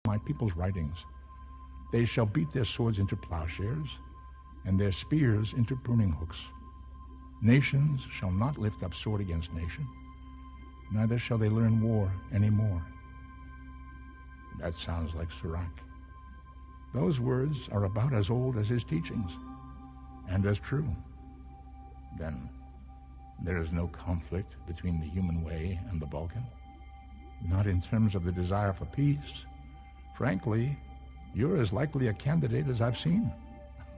my people's writings. They shall beat their swords into plowshares, and their spears into pruning hooks. Nations shall not lift up sword against nation, neither shall they learn war any more. That sounds like Sirach. Those words are about as old as his teachings, and as true. Then, there is no conflict between the human way and the Vulcan? Not in terms of the desire for peace. Frankly, you're as likely a candidate as I've seen.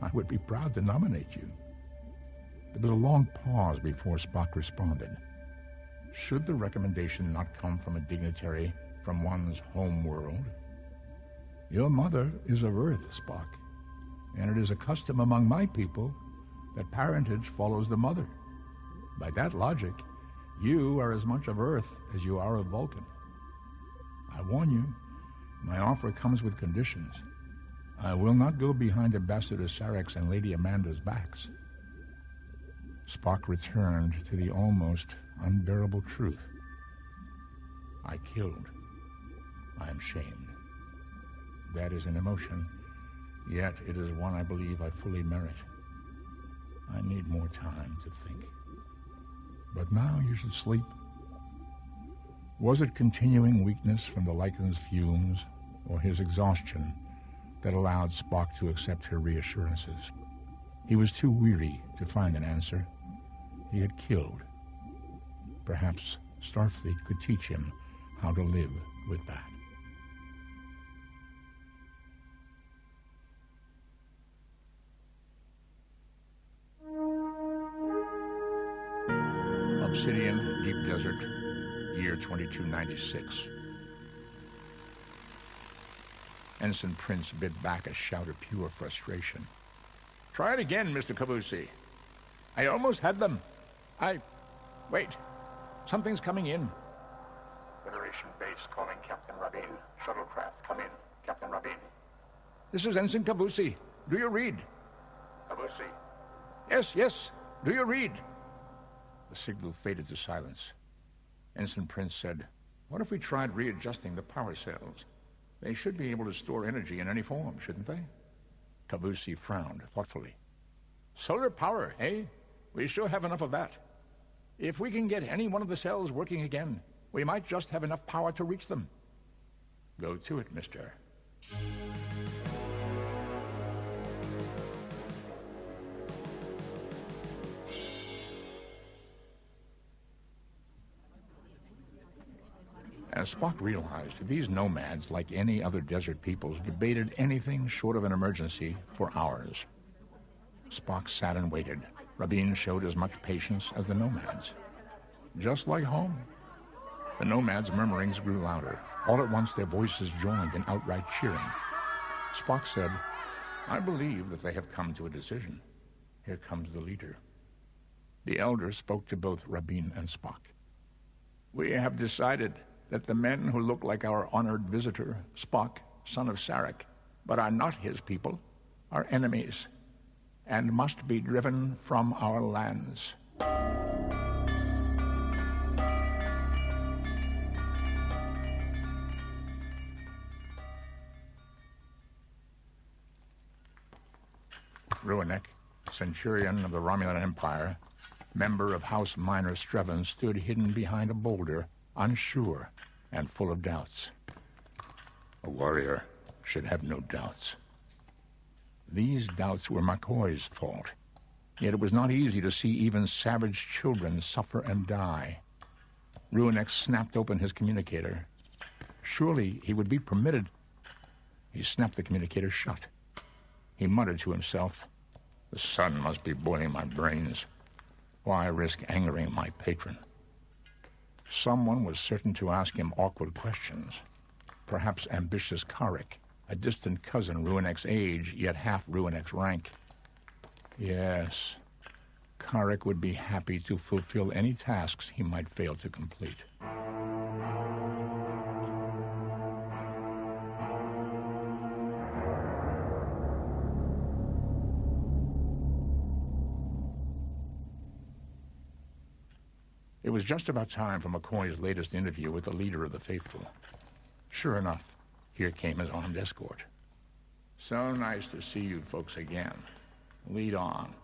I would be proud to nominate you. There was a long pause before Spock responded. Should the recommendation not come from a dignitary from one's home world? Your mother is of Earth, Spock, and it is a custom among my people that parentage follows the mother. By that logic, you are as much of Earth as you are of Vulcan. I warn you, my offer comes with conditions. I will not go behind Ambassador Sarek's and Lady Amanda's backs. Spock returned to the almost unbearable truth. I killed. I am shamed. That is an emotion, yet it is one I believe I fully merit. I need more time to think. But now you should sleep. Was it continuing weakness from the lichen's fumes, or his exhaustion, that allowed Spock to accept her reassurances? He was too weary to find an answer. He had killed. Perhaps Starfleet could teach him how to live with that. Obsidian, Deep Desert, year 2296. Ensign Prince bit back a shout of pure frustration. Try it again, Mr. Kavusi. I almost had them. Wait. Something's coming in. Federation base calling Captain Rabin. Shuttlecraft, come in. Captain Rabin. This is Ensign Kavusi. Do you read? Kavusi. Yes. Do you read? The signal faded to silence. Ensign Prince said, what if we tried readjusting the power cells? They should be able to store energy in any form, shouldn't they? Kavusi frowned thoughtfully. Solar power, eh? We sure have enough of that. If we can get any one of the cells working again, we might just have enough power to reach them. Go to it, mister. As Spock realized, these nomads, like any other desert peoples, debated anything short of an emergency for hours. Spock sat and waited. Rabin showed as much patience as the nomads. Just like home. The nomads' murmurings grew louder. All at once their voices joined in outright cheering. Spock said, I believe that they have come to a decision. Here comes the leader. The elder spoke to both Rabin and Spock. We have decided that the men who look like our honored visitor, Spock, son of Sarek, but are not his people, are enemies, and must be driven from our lands. Ruinek, centurion of the Romulan Empire, member of House Minor Streven, stood hidden behind a boulder, unsure and full of doubts. A warrior should have no doubts. These doubts were McCoy's fault. Yet it was not easy to see even savage children suffer and die. Ruinek snapped open his communicator. Surely he would be permitted. He snapped the communicator shut. He muttered to himself, the sun must be boiling my brains. Why risk angering my patron? Someone was certain to ask him awkward questions. Perhaps ambitious Karek, a distant cousin Ruinek's age, yet half Ruinek's rank. Yes, Karek would be happy to fulfill any tasks he might fail to complete. It was just about time for McCoy's latest interview with the leader of the faithful. Sure enough, Here came his armed escort. So nice to see you folks again. Lead on.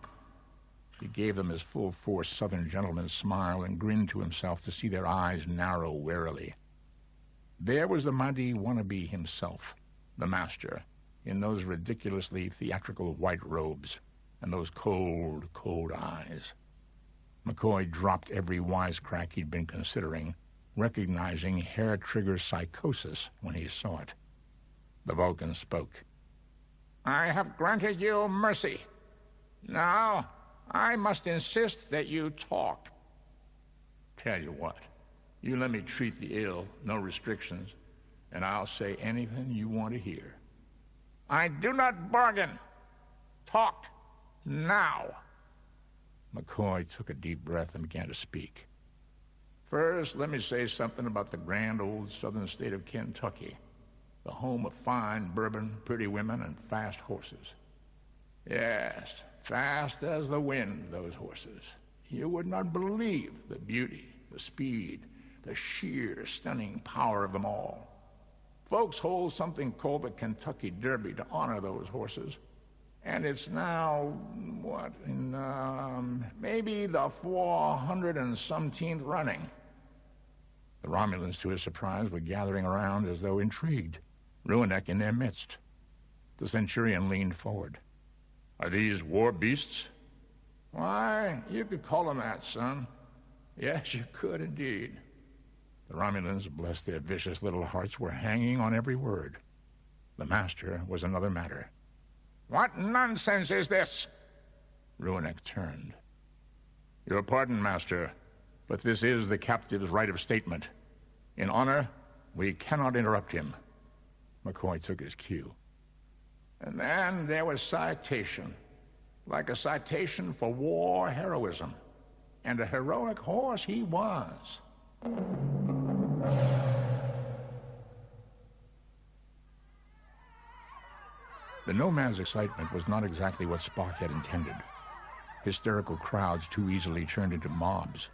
He gave them his full-force Southern gentleman's smile and grinned to himself to see their eyes narrow warily. There was the mighty wannabe himself, the master, in those ridiculously theatrical white robes and those cold, cold eyes. McCoy dropped every wisecrack he'd been considering, recognizing hair-trigger psychosis when he saw it. The Vulcan spoke. I have granted you mercy. Now, I must insist that you talk. Tell you what, you let me treat the ill, no restrictions, and I'll say anything you want to hear. I do not bargain. Talk now. McCoy took a deep breath and began to speak. First, let me say something about the grand old southern state of Kentucky, the home of fine bourbon, pretty women, and fast horses. Yes, fast as the wind, those horses. You would not believe the beauty, the speed, the sheer, stunning power of them all. Folks hold something called the Kentucky Derby to honor those horses, and it's now, maybe the 417th running. The Romulans, to his surprise, were gathering around as though intrigued, Ruinek in their midst. The Centurion leaned forward. Are these war beasts? Why, you could call them that, son. Yes, you could indeed. The Romulans, bless their vicious little hearts, were hanging on every word. The master was another matter. What nonsense is this? Ruinek turned. Your pardon, master, but this is the captive's right of statement. In honor, we cannot interrupt him. McCoy took his cue. And then there was citation, like a citation for war heroism. And a heroic horse he was. The nomad's excitement was not exactly what Spock had intended. Hysterical crowds too easily turned into mobs.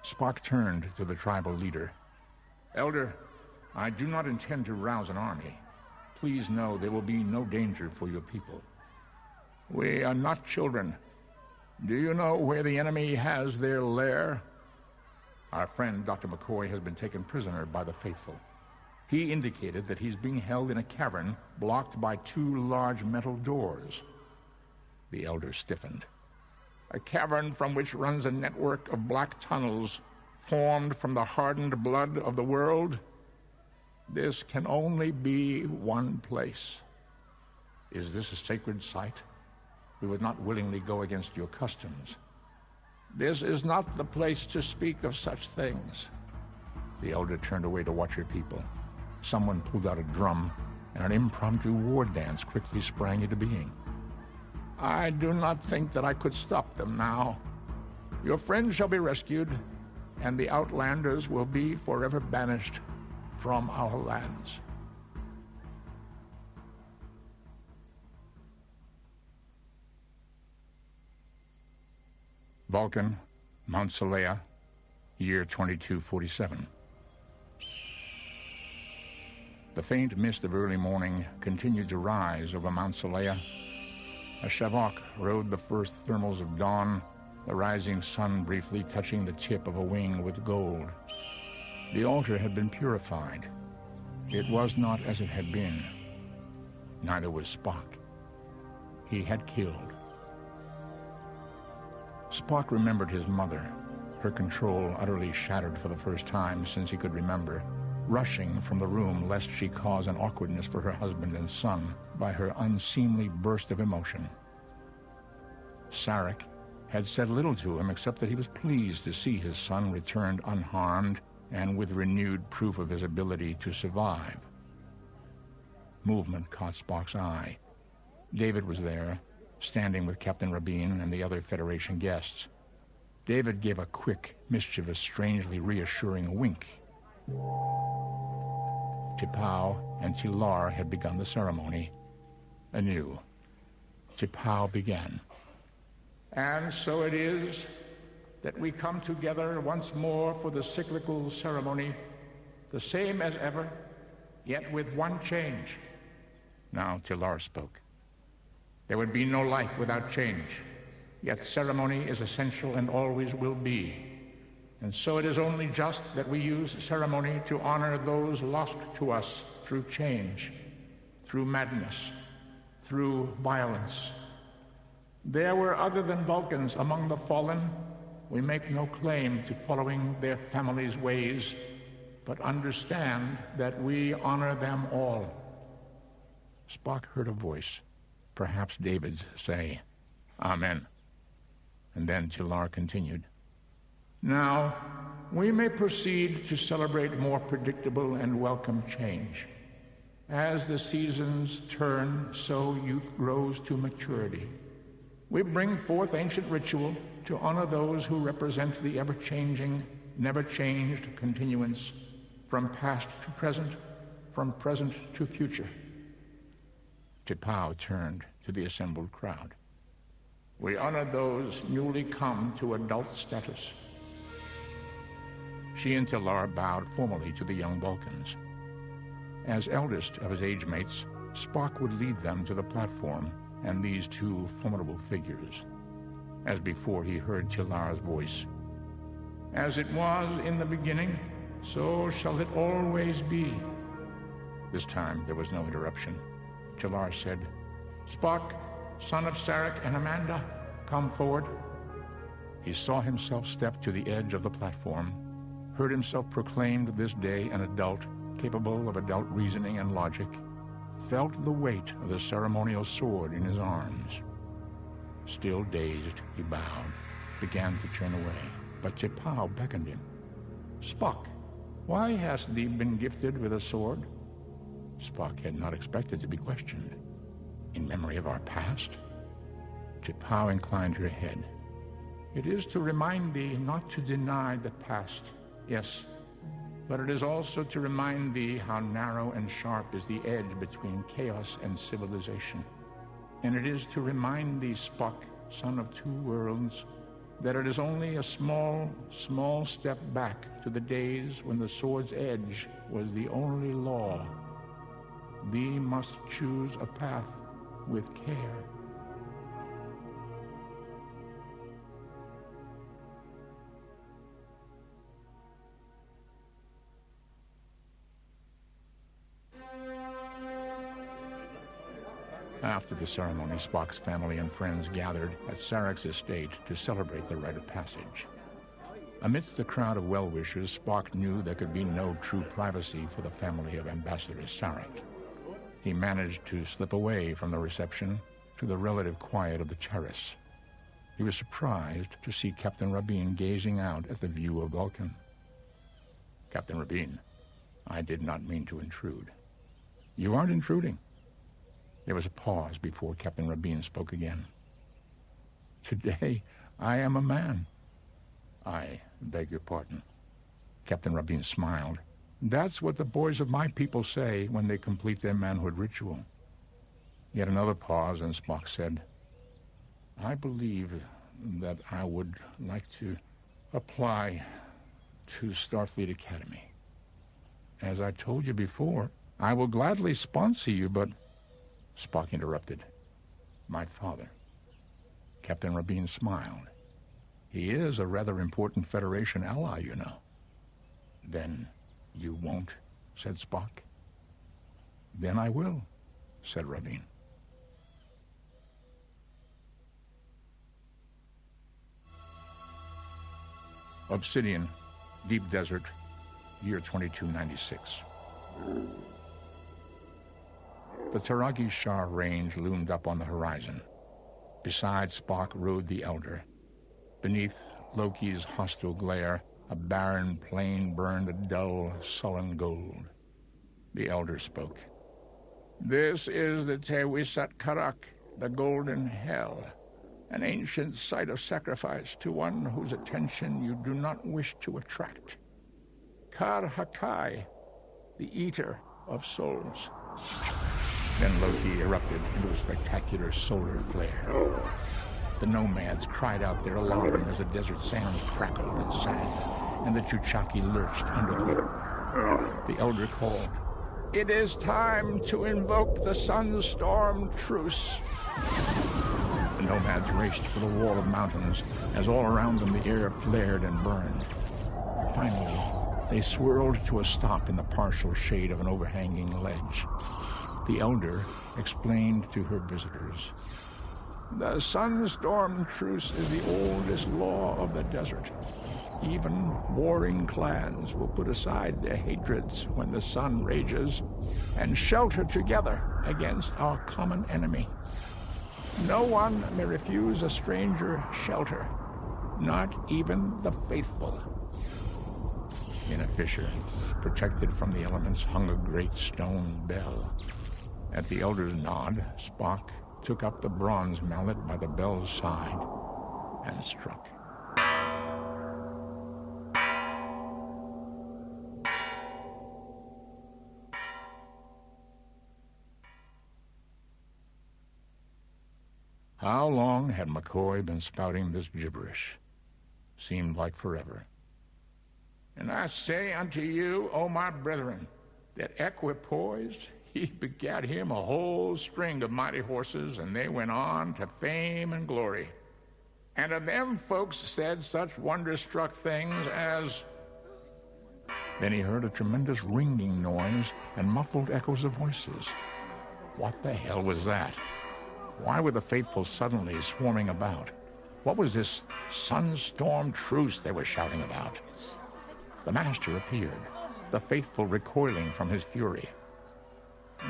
Spock turned to the tribal leader. Elder, I do not intend to rouse an army. Please know there will be no danger for your people. We are not children. Do you know where the enemy has their lair? Our friend, Dr. McCoy, has been taken prisoner by the faithful. He indicated that he's being held in a cavern blocked by 2 large metal doors. The elder stiffened. A cavern from which runs a network of black tunnels formed from the hardened blood of the world? This can only be one place. Is this a sacred site? We would not willingly go against your customs. This is not the place to speak of such things. The elder turned away to watch her people. Someone pulled out a drum, and an impromptu war dance quickly sprang into being. I do not think that I could stop them now. Your friends shall be rescued, and the outlanders will be forever banished from our lands. Vulcan, Mount Seleia, year 2247. The faint mist of early morning continued to rise over Mount Seleia. A Shavok rode the first thermals of dawn, the rising sun briefly touching the tip of a wing with gold. The altar had been purified. It was not as it had been. Neither was Spock. He had killed. Spock remembered his mother, her control utterly shattered for the first time since he could remember, rushing from the room lest she cause an awkwardness for her husband and son by her unseemly burst of emotion. Sarek had said little to him except that he was pleased to see his son returned unharmed and with renewed proof of his ability to survive. Movement caught Spock's eye. David was there, standing with Captain Rabin and the other Federation guests. David gave a quick, mischievous, strangely reassuring wink. T'Pau and T'Lar had begun the ceremony anew. T'Pau began. And so it is that we come together once more for the cyclical ceremony, the same as ever, yet with one change. Now Tilar spoke. There would be no life without change, yet ceremony is essential and always will be. And so it is only just that we use ceremony to honor those lost to us through change, through madness, through violence. There were other than Vulcans among the fallen. We make no claim to following their families' ways, but understand that we honor them all. Spock heard a voice, perhaps David's, say, Amen. And then Tilar continued, Now, we may proceed to celebrate more predictable and welcome change. As the seasons turn, so youth grows to maturity. We bring forth ancient ritual to honor those who represent the ever-changing, never-changed continuance from past to present, from present to future. T'Pau turned to the assembled crowd. We honor those newly come to adult status. She and Tilar bowed formally to the young Vulcans. As eldest of his age mates, Spock would lead them to the platform and these two formidable figures. As before, he heard Tilar's voice. As it was in the beginning, so shall it always be. This time there was no interruption. Tilar said, Spock, son of Sarek and Amanda, come forward. He saw himself step to the edge of the platform, heard himself proclaimed this day an adult, capable of adult reasoning and logic, felt the weight of the ceremonial sword in his arms. Still dazed, he bowed, began to turn away, but T'Pau beckoned him. Spock, why hast thee been gifted with a sword? Spock had not expected to be questioned. In memory of our past? T'Pau inclined her head. It is to remind thee not to deny the past, yes, but it is also to remind thee how narrow and sharp is the edge between chaos and civilization. And it is to remind thee, Spock, son of two worlds, that it is only a small, small step back to the days when the sword's edge was the only law. Thee must choose a path with care. After the ceremony, Spock's family and friends gathered at Sarek's estate to celebrate the rite of passage. Amidst the crowd of well-wishers, Spock knew there could be no true privacy for the family of Ambassador Sarek. He managed to slip away from the reception to the relative quiet of the terrace. He was surprised to see Captain Rabin gazing out at the view of Vulcan. Captain Rabin, I did not mean to intrude. You aren't intruding. There was a pause before Captain Rabin spoke again. Today, I am a man. I beg your pardon. Captain Rabin smiled. That's what the boys of my people say when they complete their manhood ritual. Yet another pause, and Spock said, I believe that I would like to apply to Starfleet Academy. As I told you before, I will gladly sponsor you, but... Spock interrupted. My father. Captain Rabin smiled. He is a rather important Federation ally, you know. Then you won't, said Spock. Then I will, said Rabin. Obsidian, Deep Desert, year 2296. The Taragi Shar range loomed up on the horizon. Beside Spock rode the Elder. Beneath Loki's hostile glare, a barren plain burned a dull, sullen gold. The Elder spoke. This is the Tewisat Karak, the Golden Hell, an ancient site of sacrifice to one whose attention you do not wish to attract. Kar Hakai, the Eater of Souls. Then Loki erupted into a spectacular solar flare. The nomads cried out their alarm as the desert sands crackled and sang, and the Chuchaki lurched under them. The Elder called, It is time to invoke the Sunstorm Truce. The nomads raced for the wall of mountains as all around them the air flared and burned. Finally, they swirled to a stop in the partial shade of an overhanging ledge. The elder explained to her visitors, "The Sunstorm Truce is the oldest law of the desert. Even warring clans will put aside their hatreds when the sun rages and shelter together against our common enemy. No one may refuse a stranger shelter, not even the faithful." In a fissure, protected from the elements, hung a great stone bell. At the elder's nod, Spock took up the bronze mallet by the bell's side and struck. How long had McCoy been spouting this gibberish? Seemed like forever. "And I say unto you, O my brethren, that equipoised he begat him a whole string of mighty horses, and they went on to fame and glory. And of them folks said such wonder-struck things as..." Then he heard a tremendous ringing noise and muffled echoes of voices. What the hell was that? Why were the faithful suddenly swarming about? What was this Sunstorm Truce they were shouting about? The master appeared, the faithful recoiling from his fury.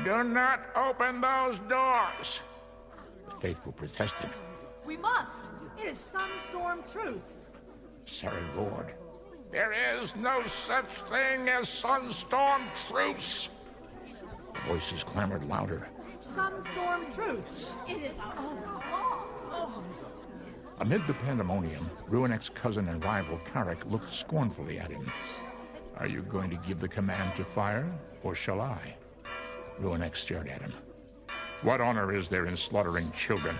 "Do not open those doors!" The faithful protested. "We must! It is Sunstorm Truce!" Sarah roared. "There is no such thing as Sunstorm Truce!" The voices clamored louder. Sunstorm Truce! It is our law! Amid the pandemonium, Ruanek's cousin and rival Karek looked scornfully at him. "Are you going to give the command to fire, or shall I?" Ruanek stared at him. "What honor is there in slaughtering children?"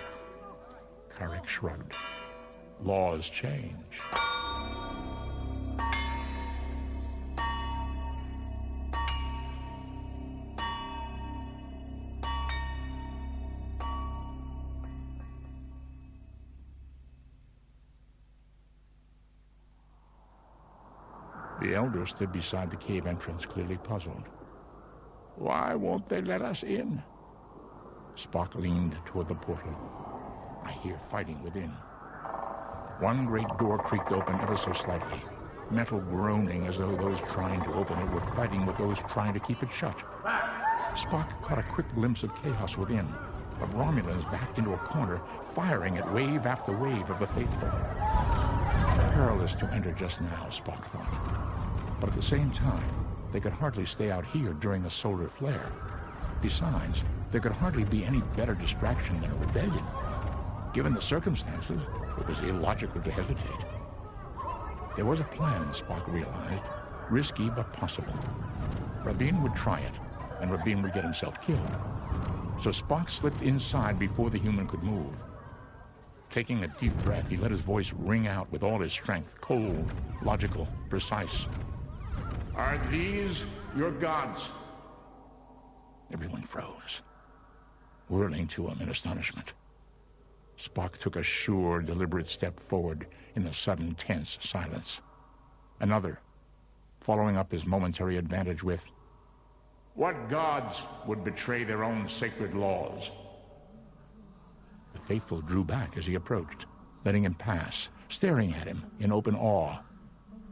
Karek shrugged. "Laws change." The elder stood beside the cave entrance, clearly puzzled. "Why won't they let us in?" Spock leaned toward the portal. "I hear fighting within." One great door creaked open ever so slightly, metal groaning as though those trying to open it were fighting with those trying to keep it shut. Spock caught a quick glimpse of chaos within, of Romulans backed into a corner, firing at wave after wave of the faithful. Perilous to enter just now, Spock thought. But at the same time, they could hardly stay out here during the solar flare. Besides, there could hardly be any better distraction than a rebellion. Given the circumstances, it was illogical to hesitate. There was a plan, Spock realized, risky but possible. Rabin would try it, and Rabin would get himself killed. So Spock slipped inside before the human could move. Taking a deep breath, he let his voice ring out with all his strength, cold, logical, precise. "Are these your gods?" Everyone froze, whirling to him in astonishment. Spock took a sure, deliberate step forward in the sudden, tense silence. Another, following up his momentary advantage with, "What gods would betray their own sacred laws?" The faithful drew back as he approached, letting him pass, staring at him in open awe.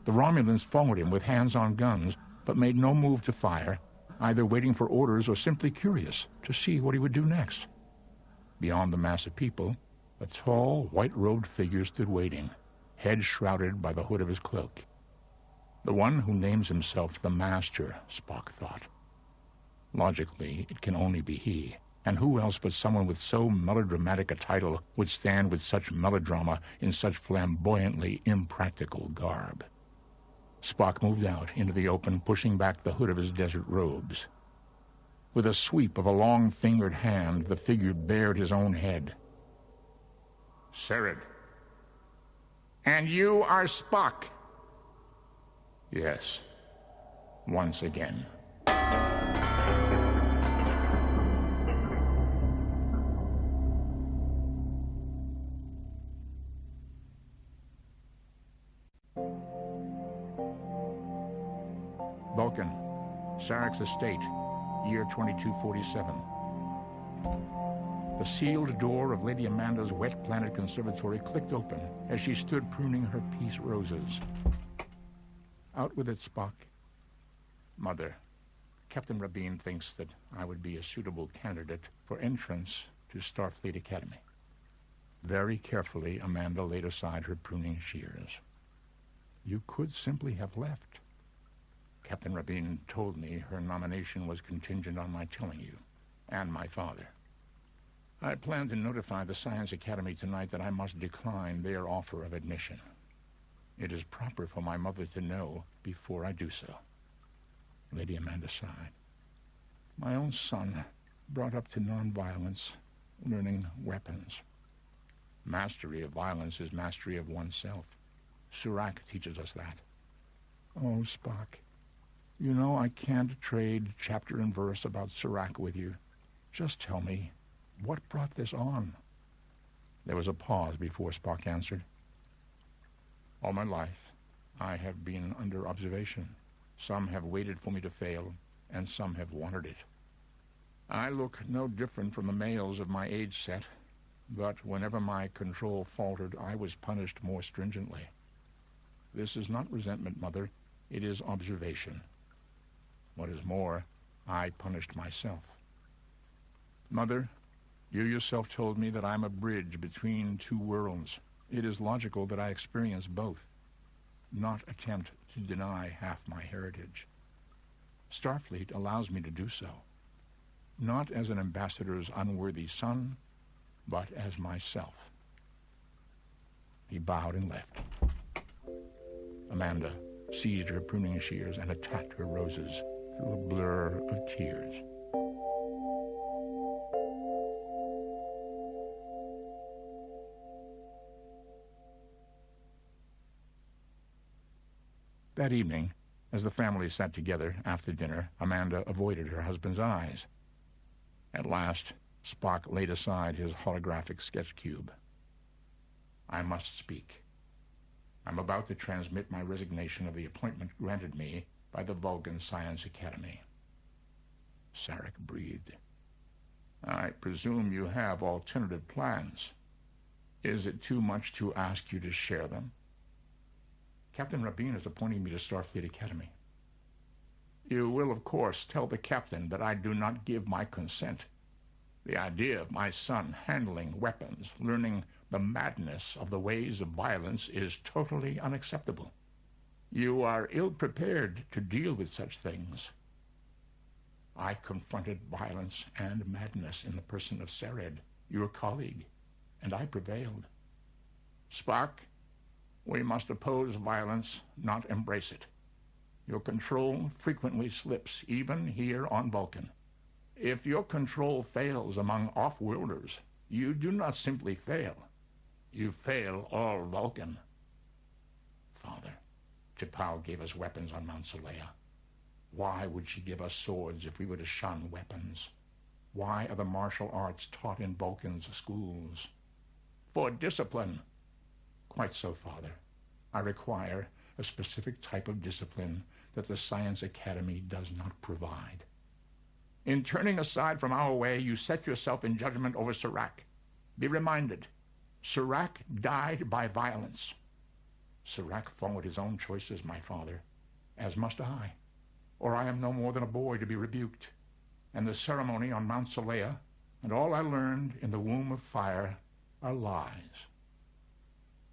The Romulans followed him with hands on guns, but made no move to fire, either waiting for orders or simply curious to see what he would do next. Beyond the mass of people, a tall, white-robed figure stood waiting, head shrouded by the hood of his cloak. The one who names himself the Master, Spock thought. Logically, it can only be he. And who else but someone with so melodramatic a title would stand with such melodrama in such flamboyantly impractical garb? Spock moved out into the open, pushing back the hood of his desert robes. With a sweep of a long-fingered hand, the figure bared his own head. "Serid. And you are Spock?" "Yes. Once again." Vulcan, Sarek's estate, year 2247. The sealed door of Lady Amanda's Wet Planet Conservatory clicked open as she stood pruning her peace roses. Out with it, Spock. Mother, Captain Rabin thinks that I would be a suitable candidate for entrance to Starfleet Academy. Very carefully, Amanda laid aside her pruning shears. You could simply have left. Captain Rabin told me her nomination was contingent on my telling you, and my father. I plan to notify the Science Academy tonight that I must decline their offer of admission. It is proper for my mother to know before I do so. Lady Amanda sighed. My own son, brought up to nonviolence, learning weapons. Mastery of violence is mastery of oneself. Surak teaches us that. Oh, Spock, you know I can't trade chapter and verse about Surak with you. Just tell me, what brought this on? There was a pause before Spock answered. All my life, I have been under observation. Some have waited for me to fail, and some have wanted it. I look no different from the males of my age set, but whenever my control faltered, I was punished more stringently. This is not resentment, Mother. It is observation. What is more, I punished myself. Mother, you yourself told me that I'm a bridge between two worlds. It is logical that I experience both, not attempt to deny half my heritage. Starfleet allows me to do so, not as an ambassador's unworthy son, but as myself. He bowed and left. Amanda seized her pruning shears and attacked her roses through a blur of tears. That evening, as the family sat together after dinner, Amanda avoided her husband's eyes. At last, Spock laid aside his holographic sketch cube. I must speak. I'm about to transmit my resignation of the appointment granted me by the Vulcan Science Academy. Sarek breathed. I presume you have alternative plans. Is it too much to ask you to share them? Captain Rabin is appointing me to Starfleet Academy. You will, of course, tell the captain that I do not give my consent. The idea of my son handling weapons, learning the madness of the ways of violence is totally unacceptable. You are ill-prepared to deal with such things. I confronted violence and madness in the person of Sered, your colleague, and I prevailed. Spock, we must oppose violence, not embrace it. Your control frequently slips, even here on Vulcan. If your control fails among off-worlders, you do not simply fail. You fail all Vulcan. Father, T'Pau gave us weapons on Mount Seleia. Why would she give us swords if we were to shun weapons? Why are the martial arts taught in Vulcan's schools? For discipline. Quite so, Father. I require a specific type of discipline that the Science Academy does not provide. In turning aside from our way, you set yourself in judgment over Surak. Be reminded, Surak died by violence. Surak followed his own choices, my father, as must I, or I am no more than a boy to be rebuked. And the ceremony on Mount Seleia and all I learned in the womb of fire are lies.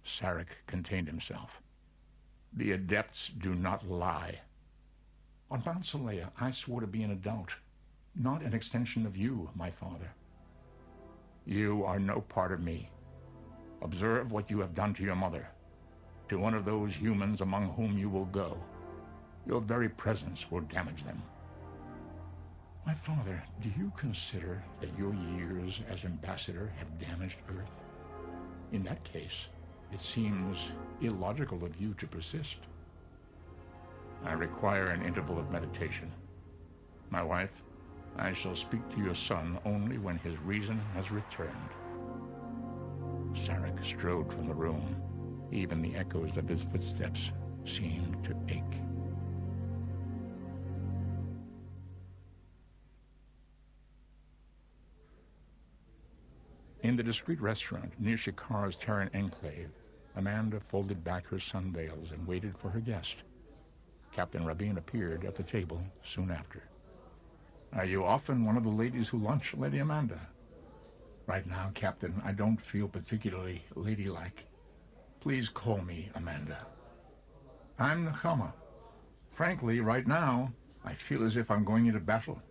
Sarek contained himself. The adepts do not lie. On Mount Seleia, I swore to be an adult, not an extension of you, my father. You are no part of me. Observe what you have done to your mother, to one of those humans among whom you will go. Your very presence will damage them. My father, do you consider that your years as ambassador have damaged Earth? In that case, it seems illogical of you to persist. I require an interval of meditation. My wife, I shall speak to your son only when his reason has returned. Sarek strode from the room. Even the echoes of his footsteps seemed to ache. In the discreet restaurant near Shikar's Terran enclave, Amanda folded back her sunveils and waited for her guest. Captain Rabin appeared at the table soon after. "Are you often one of the ladies who lunch, Lady Amanda?" "Right now, Captain, I don't feel particularly ladylike. Please call me Amanda." "I'm Nechama. Frankly, right now, I feel as if I'm going into battle.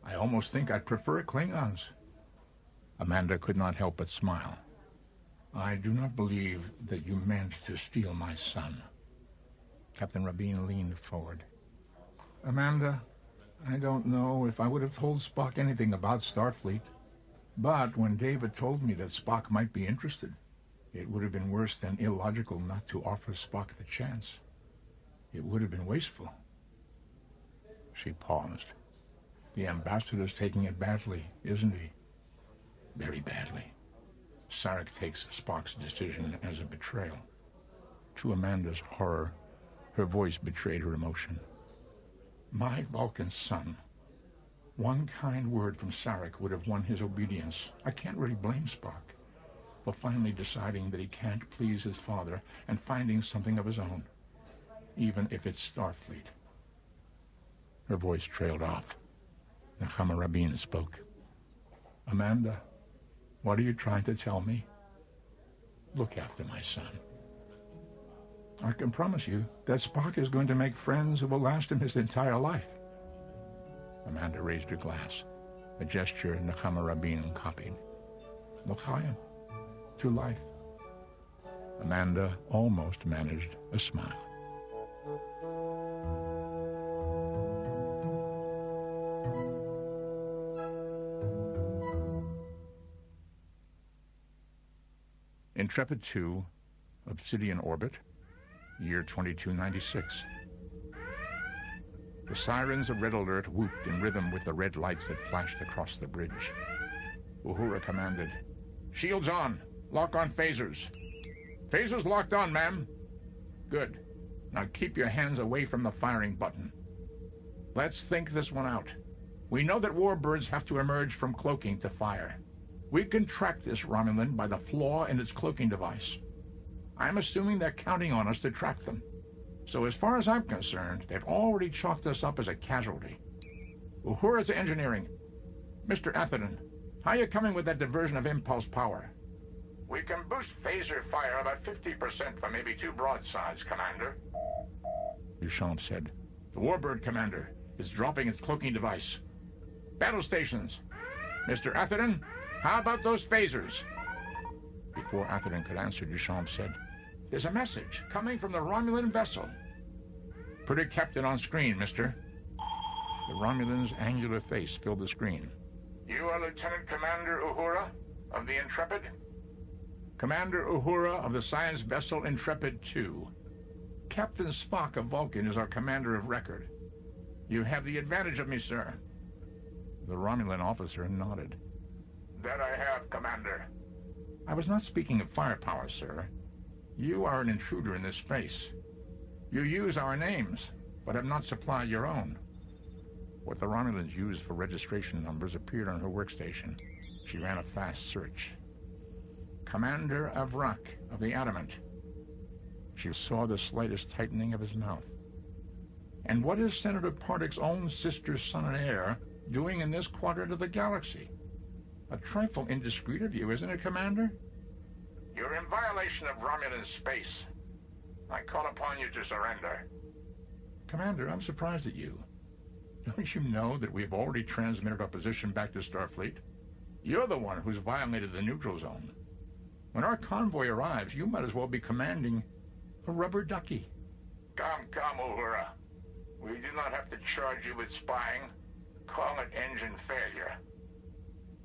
I almost think I'd prefer Klingons." Amanda could not help but smile. "I do not believe that you meant to steal my son." Captain Rabin leaned forward. "Amanda, I don't know if I would have told Spock anything about Starfleet, but when David told me that Spock might be interested, it would have been worse than illogical not to offer Spock the chance. It would have been wasteful." She paused. "The ambassador's taking it badly, isn't he?" "Very badly. Sarek takes Spock's decision as a betrayal." To Amanda's horror, her voice betrayed her emotion. "My Vulcan son. One kind word from Sarek would have won his obedience. I can't really blame Spock for finally deciding that he can't please his father and finding something of his own, even if it's Starfleet." Her voice trailed off. Nechama Rabin spoke. "Amanda, what are you trying to tell me? Look after my son. I can promise you that Spock is going to make friends who will last him his entire life." Amanda raised her glass, a gesture Nechama Rabin copied. "L'chaim, to life." Amanda almost managed a smile. Intrepid 2, Obsidian Orbit, year 2296. The sirens of Red Alert whooped in rhythm with the red lights that flashed across the bridge. Uhura commanded, "Shields on! Lock on phasers!" "Phasers locked on, ma'am." "Good. Now keep your hands away from the firing button. Let's think this one out. We know that warbirds have to emerge from cloaking to fire. We can track this Romulan by the flaw in its cloaking device. I'm assuming they're counting on us to track them. So as far as I'm concerned, they've already chalked us up as a casualty. Uhura to engineering. Mr. Atherton, how are you coming with that diversion of impulse power?" "We can boost phaser fire about 50% for maybe 2 broadsides, Commander." Duchamp said, "The Warbird, Commander, is dropping its cloaking device. Battle stations. Mr. Atherton, how about those phasers?" Before Atherton could answer, Duchamp said, "There's a message coming from the Romulan vessel." "Put a captain on screen, mister." The Romulan's angular face filled the screen. "You are Lieutenant Commander Uhura of the Intrepid?" "Commander Uhura of the science vessel Intrepid 2. Captain Spock of Vulcan is our commander of record. You have the advantage of me, sir." The Romulan officer nodded. "That I have, Commander." "I was not speaking of firepower, sir. You are an intruder in this space. You use our names, but have not supplied your own." What the Romulans used for registration numbers appeared on her workstation. She ran a fast search. "Commander Avrak of the Adamant." She saw the slightest tightening of his mouth. "And what is Senator Pardick's own sister's son and heir doing in this quadrant of the galaxy? A trifle indiscreet of you, isn't it, Commander?" "You're in violation of Romulan space. I call upon you to surrender." "Commander, I'm surprised at you. Don't you know that we've already transmitted our position back to Starfleet? You're the one who's violated the neutral zone. When our convoy arrives, you might as well be commanding a rubber ducky." Come, Uhura. We do not have to charge you with spying. Call it engine failure."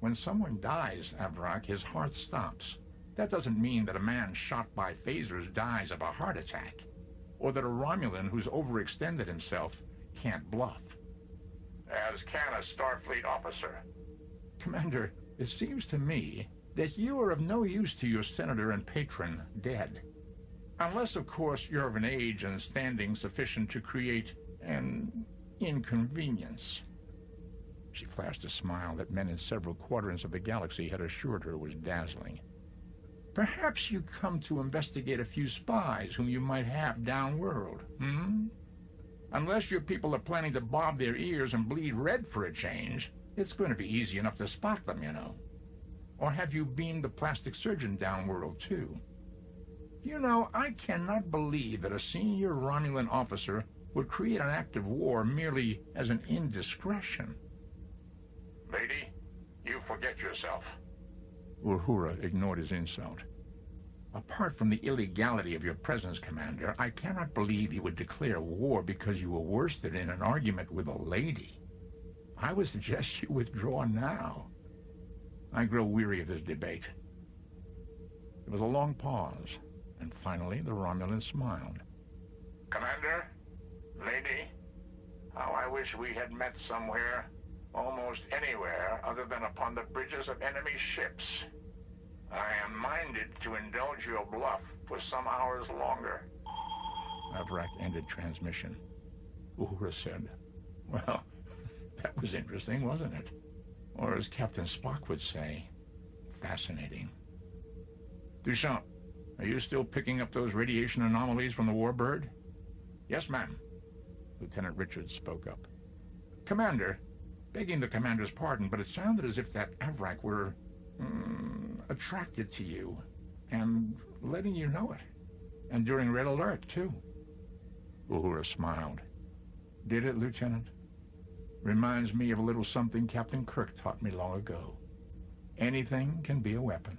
"When someone dies, Avrak, his heart stops. That doesn't mean that a man shot by phasers dies of a heart attack, or that a Romulan who's overextended himself can't bluff." "As can a Starfleet officer." "Commander, it seems to me that you are of no use to your senator and patron dead. Unless, of course, you're of an age and standing sufficient to create an inconvenience." She flashed a smile that men in several quadrants of the galaxy had assured her was dazzling. "Perhaps you come to investigate a few spies whom you might have downworld, Unless your people are planning to bob their ears and bleed red for a change, it's going to be easy enough to spot them, you know. Or have you beamed the plastic surgeon downworld, too? You know, I cannot believe that a senior Romulan officer would create an act of war merely as an indiscretion." Lady, you forget yourself. Uhura ignored his insult. "Apart from the illegality of your presence, Commander, I cannot believe you would declare war because you were worsted in an argument with a lady. I would suggest you withdraw now. I grow weary of this debate." There was a long pause, and finally the Romulan smiled. Commander, lady, how I wish we had met somewhere, almost anywhere other than upon the bridges of enemy ships. I am minded to indulge your bluff for some hours longer. Avrak ended transmission. Uhura said, "Well, that was interesting, wasn't it? Or as Captain Spock would say, fascinating." "Duchamp, are you still picking up those radiation anomalies from the Warbird?" "Yes, ma'am." Lieutenant Richards spoke up. "Commander, begging the commander's pardon, but it sounded as if that Avrak were attracted to you and letting you know it. And during Red Alert, too." Uhura smiled. "Did it, Lieutenant? Reminds me of a little something Captain Kirk taught me long ago. Anything can be a weapon.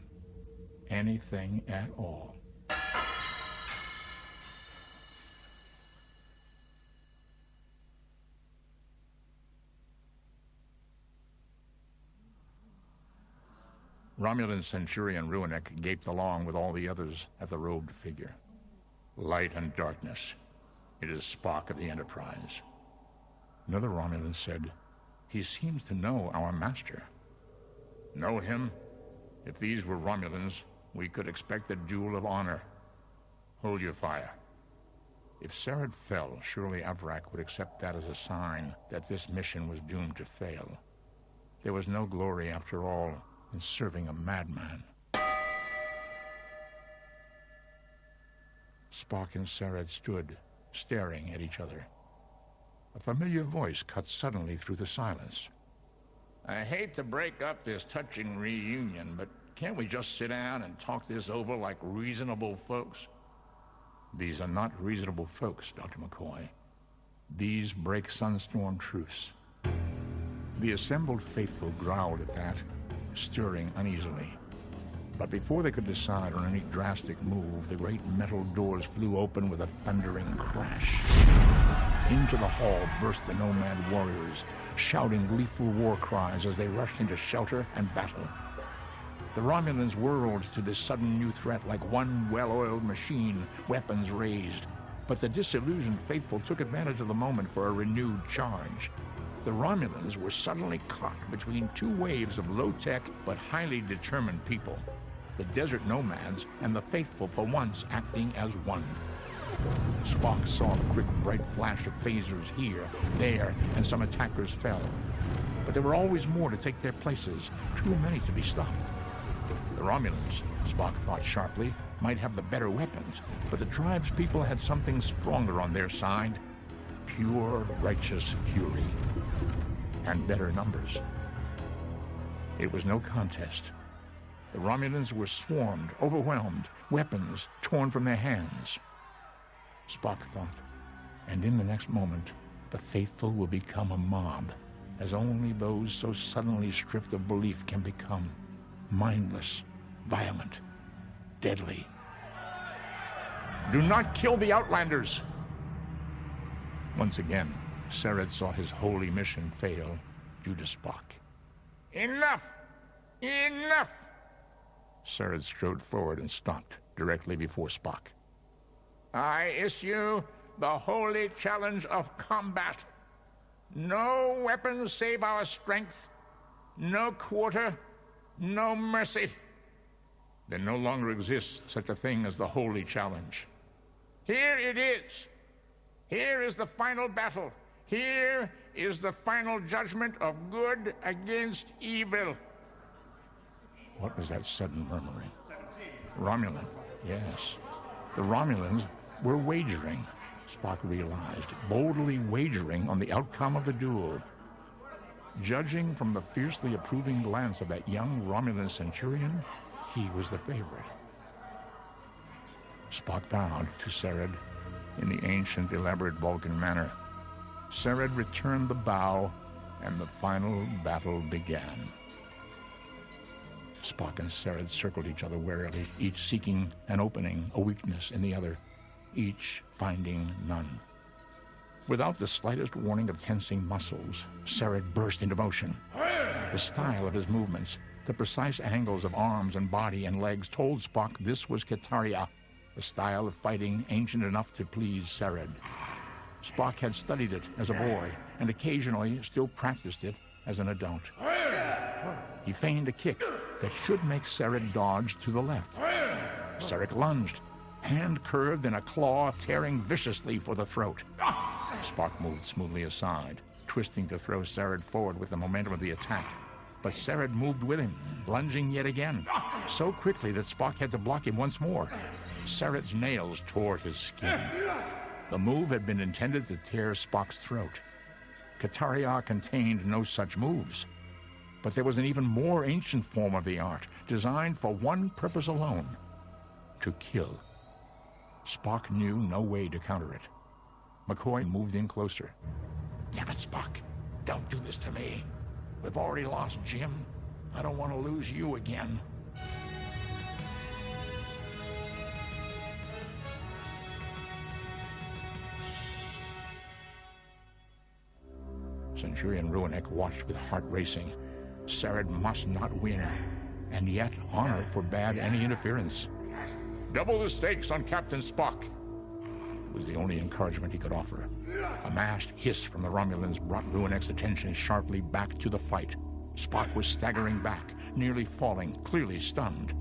Anything at all." Romulan Centurion Ruinek gaped along with all the others at the robed figure. "Light and darkness. It is Spock of the Enterprise." Another Romulan said, "He seems to know our master." "Know him? If these were Romulans, we could expect a duel of honor. Hold your fire." If Sarad fell, surely Avrak would accept that as a sign that this mission was doomed to fail. There was no glory, after all, in serving a madman. Spock and Sarad stood, staring at each other. A familiar voice cut suddenly through the silence. "I hate to break up this touching reunion, but can't we just sit down and talk this over like reasonable folks?" "These are not reasonable folks, Dr. McCoy. These break Sunstorm truce." The assembled faithful growled at that, stirring uneasily. But before they could decide on any drastic move, the great metal doors flew open with a thundering crash. Into the hall burst the Nomad warriors, shouting gleeful war cries as they rushed into shelter and battle. The Romulans whirled to this sudden new threat like one well-oiled machine, weapons raised. But the disillusioned faithful took advantage of the moment for a renewed charge. The Romulans were suddenly caught between two waves of low-tech but highly determined people. The desert nomads and the faithful for once acting as one. Spock saw the quick, bright flash of phasers here, there, and some attackers fell. But there were always more to take their places, too many to be stopped. The Romulans, Spock thought sharply, might have the better weapons, but the tribe's people had something stronger on their side. Pure, righteous fury. And better numbers. It was no contest. The Romulans were swarmed, overwhelmed, weapons torn from their hands. Spock thought, and in the next moment, the faithful will become a mob, as only those so suddenly stripped of belief can become. Mindless, violent, deadly. "Do not kill the Outlanders!" Once again, Sarad saw his holy mission fail due to Spock. "Enough! Enough!" Sarad strode forward and stopped directly before Spock. "I issue the holy challenge of combat. No weapons save our strength. No quarter. No mercy." There no longer exists such a thing as the holy challenge. Here it is. Here is the final battle. Here is the final judgment of good against evil. What was that sudden murmuring? Romulan, yes. The Romulans were wagering, Spock realized, boldly wagering on the outcome of the duel. Judging from the fiercely approving glance of that young Romulan centurion, he was the favorite. Spock bowed to Sered in the ancient, elaborate Vulcan manner. Sered returned the bow, and the final battle began. Spock and Sered circled each other warily, each seeking an opening, a weakness in the other, each finding none. Without the slightest warning of tensing muscles, Sered burst into motion. The style of his movements, the precise angles of arms and body and legs told Spock this was Kataria, a style of fighting ancient enough to please Sered. Spock had studied it as a boy and occasionally still practiced it as an adult. He feigned a kick that should make Sered dodge to the left. Sered lunged, hand curved in a claw tearing viciously for the throat. Spock moved smoothly aside, twisting to throw Sered forward with the momentum of the attack. But Sered moved with him, lunging yet again, so quickly that Spock had to block him once more. Sered's nails tore his skin. The move had been intended to tear Spock's throat. Kataria contained no such moves. But there was an even more ancient form of the art, designed for one purpose alone: to kill. Spock knew no way to counter it. McCoy moved in closer. "Damn it, Spock. Don't do this to me. We've already lost Jim. I don't want to lose you again." Centurion Ruanek watched with heart racing. Sered must not win, and yet honor forbade any interference. "Double the stakes on Captain Spock," was the only encouragement he could offer. A masked hiss from the Romulans brought Ruanek's attention sharply back to the fight. Spock was staggering back, nearly falling, clearly stunned.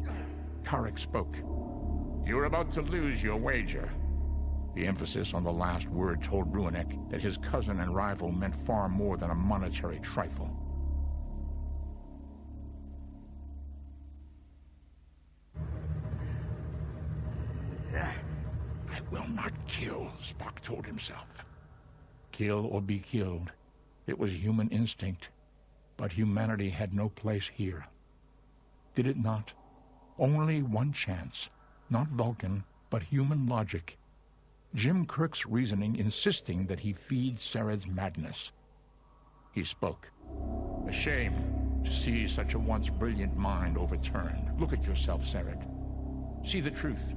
Karek spoke. "You're about to lose your wager." The emphasis on the last word told Ruanek that his cousin and rival meant far more than a monetary trifle. "I will not kill," Spock told himself. Kill or be killed. It was human instinct, but humanity had no place here. Did it not? Only one chance, not Vulcan, but human logic. Jim Kirk's reasoning insisting that he feed Sered's madness. He spoke. "A shame to see such a once brilliant mind overturned. Look at yourself, Sered. See the truth.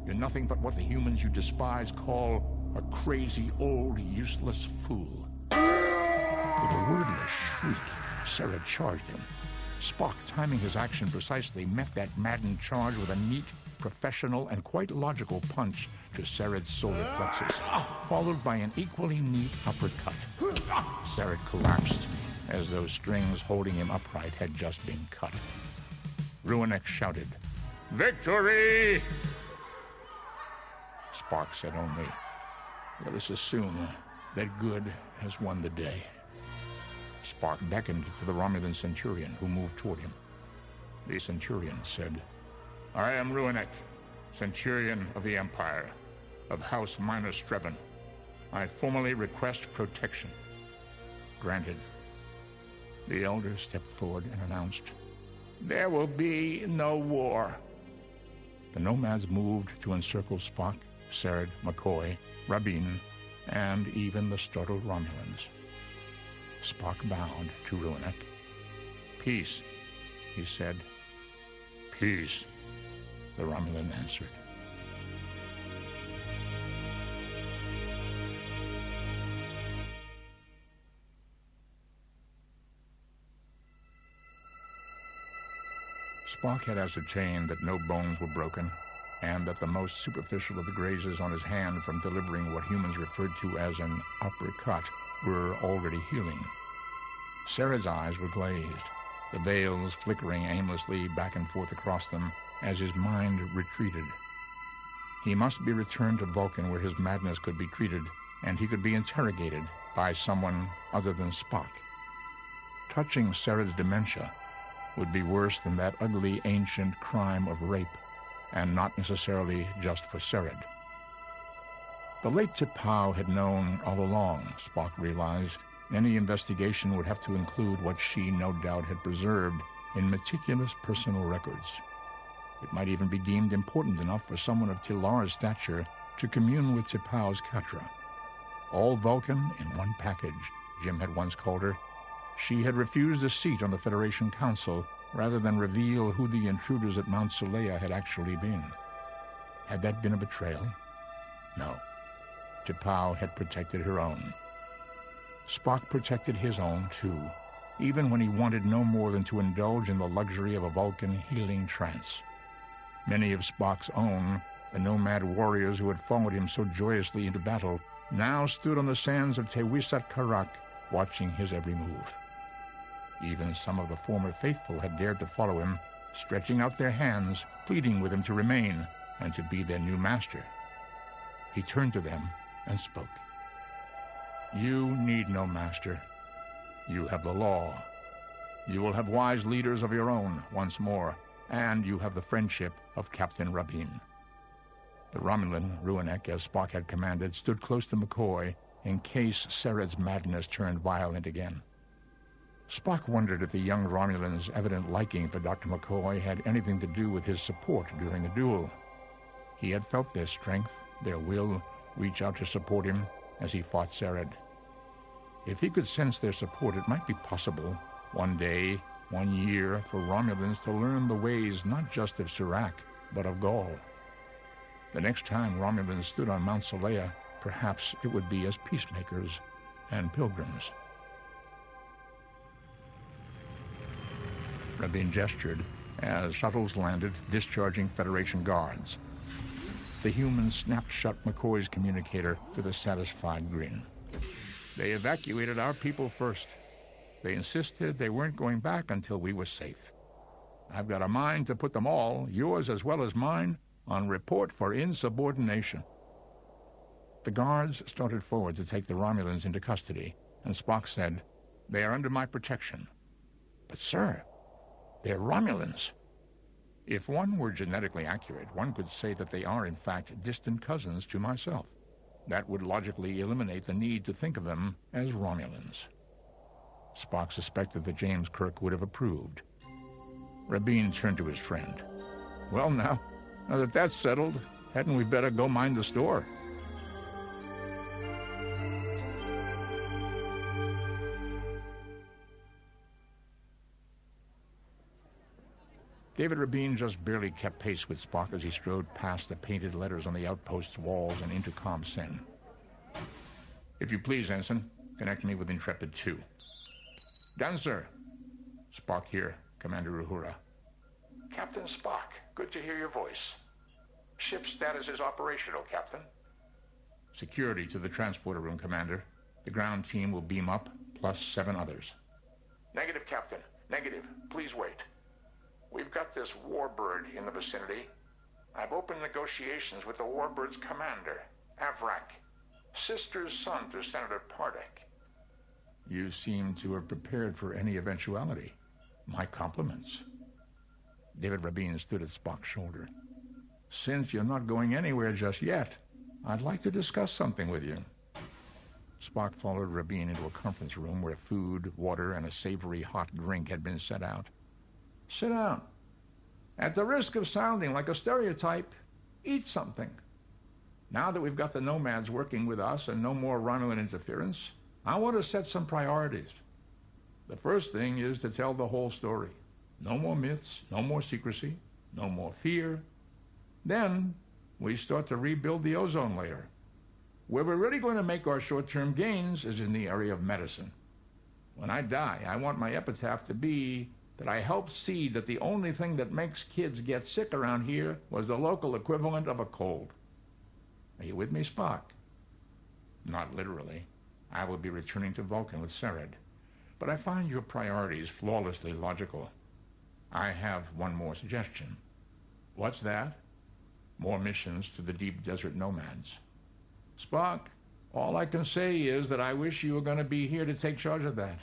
You're nothing but what the humans you despise call a crazy, old, useless fool." With a wordless shriek, Sered charged him. Spock, timing his action precisely, met that maddened charge with a neat, professional, and quite logical punch to Sered's solar plexus, followed by an equally neat uppercut. Sered collapsed, as though strings holding him upright had just been cut. Ruanek shouted, "Victory!" Spock said only, "Let us assume that good has won the day." Spock beckoned to the Romulan Centurion, who moved toward him. The Centurion said, "I am Ruanek, Centurion of the Empire, of House Minor Streven. I formally request protection." Granted. The Elder stepped forward and announced, "There will be no war." The nomads moved to encircle Spock, Sered, McCoy, Rabin, and even the startled Romulans. Spock bowed to Ruanek. "Peace," he said. "Peace," the Romulan answered. Spock had ascertained that no bones were broken, and that the most superficial of the grazes on his hand from delivering what humans referred to as an uppercut were already healing. Sered's eyes were glazed, the veils flickering aimlessly back and forth across them as his mind retreated. He must be returned to Vulcan, where his madness could be treated and he could be interrogated by someone other than Spock. Touching Sered's dementia would be worse than that ugly ancient crime of rape, and not necessarily just for Sered. The late T'Pau had known all along, Spock realized. Any investigation would have to include what she no doubt had preserved in meticulous personal records. It might even be deemed important enough for someone of T'Lar's stature to commune with T'Pau's Katra. All Vulcan in one package, Jim had once called her. She had refused a seat on the Federation Council rather than reveal who the intruders at Mount Solea had actually been. Had that been a betrayal? No. T'Pau had protected her own. Spock protected his own, too, even when he wanted no more than to indulge in the luxury of a Vulcan healing trance. Many of Spock's own, the nomad warriors who had followed him so joyously into battle, now stood on the sands of Tewisat Karak, watching his every move. Even some of the former faithful had dared to follow him, stretching out their hands, pleading with him to remain and to be their new master. He turned to them and spoke. You need no master. You have the law. You will have wise leaders of your own once more, and you have the friendship of Captain Rabin. The Romulan, Ruanek, as Spock had commanded, stood close to McCoy in case Sered's madness turned violent again. Spock wondered if the young Romulan's evident liking for Dr. McCoy had anything to do with his support during the duel. He had felt their strength, their will, reach out to support him as he fought Sered. If he could sense their support, it might be possible, one day, 1 year, for Romulans to learn the ways not just of Surak, but of Gaul. The next time Romulans stood on Mount Solea, perhaps it would be as peacemakers and pilgrims. Rabin gestured as shuttles landed, discharging Federation guards. The human snapped shut McCoy's communicator with a satisfied grin. They evacuated our people first. They insisted they weren't going back until we were safe. I've got a mind to put them all, yours as well as mine, on report for insubordination. The guards started forward to take the Romulans into custody, and Spock said, They are under my protection. But, sir, they're Romulans. If one were genetically accurate, one could say that they are, in fact, distant cousins to myself. That would logically eliminate the need to think of them as Romulans. Spock suspected that James Kirk would have approved. Rabin turned to his friend. Well, now that that's settled, hadn't we better go mind the store? David Rabin just barely kept pace with Spock as he strode past the painted letters on the outpost's walls and intercom sen. If you please, Ensign, connect me with Intrepid 2. Done, sir. Spock here, Commander Uhura. Captain Spock, good to hear your voice. Ship status is operational, Captain. Security to the transporter room, Commander. The ground team will beam up, plus 7 others. Negative, Captain. Negative. Please wait. We've got this warbird in the vicinity. I've opened negotiations with the warbird's commander, Avrak, sister's son to Senator Pardek. You seem to have prepared for any eventuality. My compliments. David Rabin stood at Spock's shoulder. Since you're not going anywhere just yet, I'd like to discuss something with you. Spock followed Rabin into a conference room where food, water, and a savory hot drink had been set out. Sit down. At the risk of sounding like a stereotype, eat something. Now that we've got the nomads working with us and no more Romulan interference, I want to set some priorities. The first thing is to tell the whole story. No more myths, no more secrecy, no more fear. Then we start to rebuild the ozone layer. Where we're really going to make our short-term gains is in the area of medicine. When I die, I want my epitaph to be that I helped see that the only thing that makes kids get sick around here was the local equivalent of a cold. Are you with me, Spock? Not literally. I will be returning to Vulcan with Sered. But I find your priorities flawlessly logical. I have one more suggestion. What's that? More missions to the deep desert nomads. Spock, All I can say is that I wish you were going to be here to take charge of that.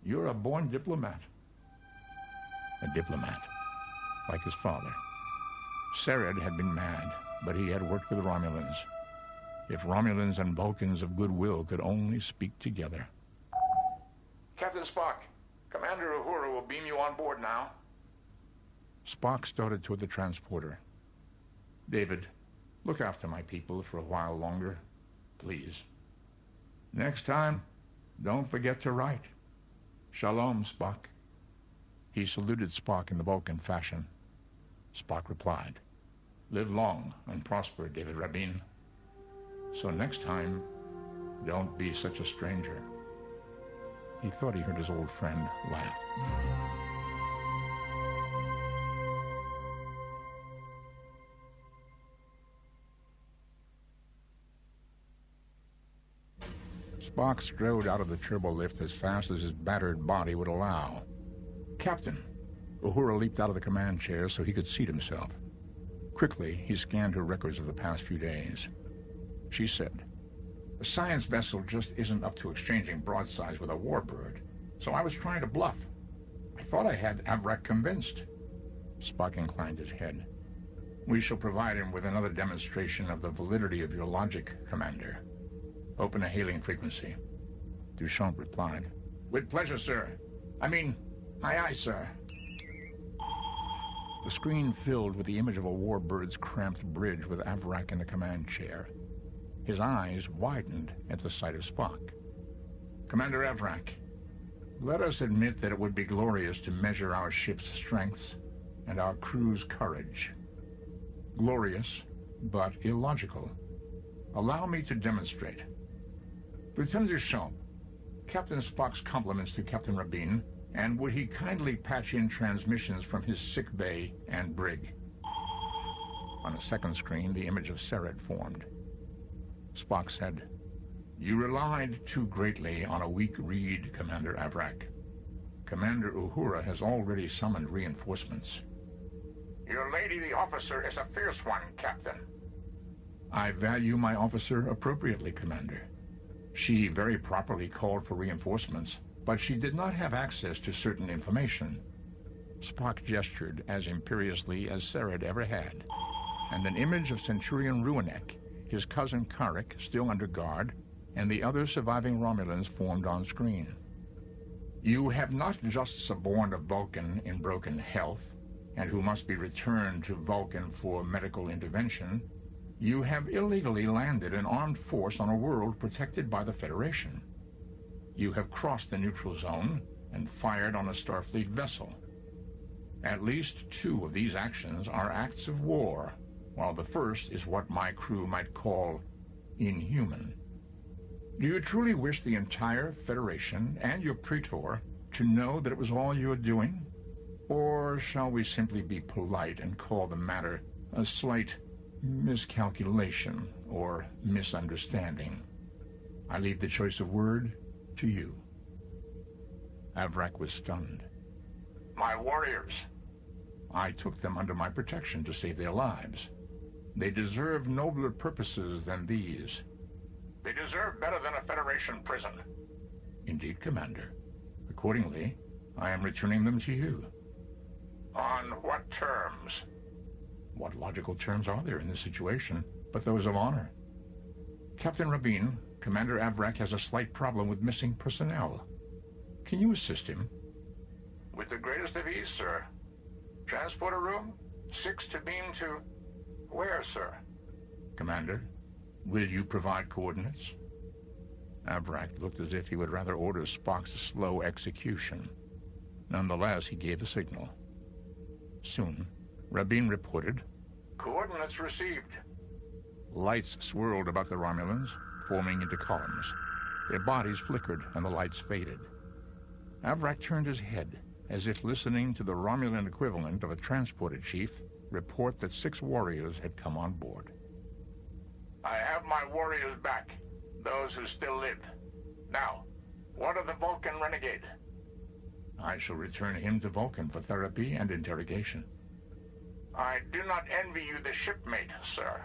You're a born diplomat. A diplomat, like his father. Sered had been mad, but he had worked with Romulans. If Romulans and Vulcans of goodwill could only speak together. Captain Spock, Commander Uhura will beam you on board now. Spock started toward the transporter. David, look after my people for a while longer, please. Next time, don't forget to write. Shalom, Spock. He saluted Spock in the Vulcan fashion. Spock replied, Live long and prosper, David Rabin. So next time, don't be such a stranger. He thought he heard his old friend laugh. Spock strode out of the turbolift as fast as his battered body would allow. Captain! Uhura leaped out of the command chair so he could seat himself. Quickly, he scanned her records of the past few days. She said, The science vessel just isn't up to exchanging broadsides with a warbird, so I was trying to bluff. I thought I had Avrak convinced. Spock inclined his head. We shall provide him with another demonstration of the validity of your logic, Commander. Open a hailing frequency. Duchamp replied, With pleasure, sir. Aye, aye, sir. The screen filled with the image of a warbird's cramped bridge with Avrak in the command chair. His eyes widened at the sight of Spock. Commander Avrak, let us admit that it would be glorious to measure our ship's strengths and our crew's courage. Glorious, but illogical. Allow me to demonstrate. Lieutenant Duchamp, Captain Spock's compliments to Captain Rabin, and would he kindly patch in transmissions from his sick bay and brig? On a second screen, the image of Sered formed. Spock said, You relied too greatly on a weak reed, Commander Avrak. Commander Uhura has already summoned reinforcements. Your lady the officer is a fierce one, Captain. I value my officer appropriately, Commander. She very properly called for reinforcements, but she did not have access to certain information. Spock gestured as imperiously as Sered ever had, and an image of Centurion Ruanek, his cousin Karek still under guard, and the other surviving Romulans formed on screen. You have not just suborned a Vulcan in broken health, and who must be returned to Vulcan for medical intervention. You have illegally landed an armed force on a world protected by the Federation. You have crossed the neutral zone and fired on a Starfleet vessel. At least 2 of these actions are acts of war, while the first is what my crew might call inhuman. Do you truly wish the entire Federation and your Praetor to know that it was all you were doing? Or shall we simply be polite and call the matter a slight miscalculation or misunderstanding? I leave the choice of word to you. Avrak was stunned. My warriors. I took them under my protection to save their lives. They deserve nobler purposes than these. They deserve better than a Federation prison. Indeed, Commander. Accordingly, I am returning them to you. On what terms? What logical terms are there in this situation but those of honor? Captain Rabin, Commander Avrak has a slight problem with missing personnel. Can you assist him? With the greatest of ease, sir. Transporter room? 6 to beam to... Where, sir? Commander, will you provide coordinates? Avrak looked as if he would rather order Spock's slow execution. Nonetheless, he gave the signal. Soon, Rabin reported, Coordinates received. Lights swirled about the Romulans, forming into columns. Their bodies flickered and the lights faded. Avrak turned his head, as if listening to the Romulan equivalent of a transporter chief report that 6 warriors had come on board. I have my warriors back, those who still live. Now, what of the Vulcan renegade? I shall return him to Vulcan for therapy and interrogation. I do not envy you the shipmate, sir.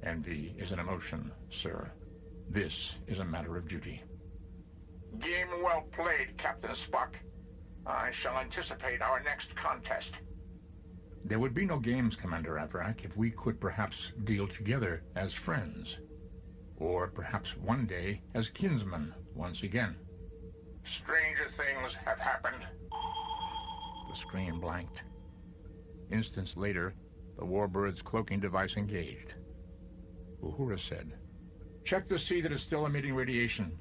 Envy is an emotion, sir. This is a matter of duty. Game well played, Captain Spock. I shall anticipate our next contest. There would be no games, Commander Avrak, if we could perhaps deal together as friends. Or perhaps one day as kinsmen once again. Stranger things have happened. The screen blanked. Instants later, the Warbird's cloaking device engaged. Uhura said, "Check to see that it's still emitting radiation.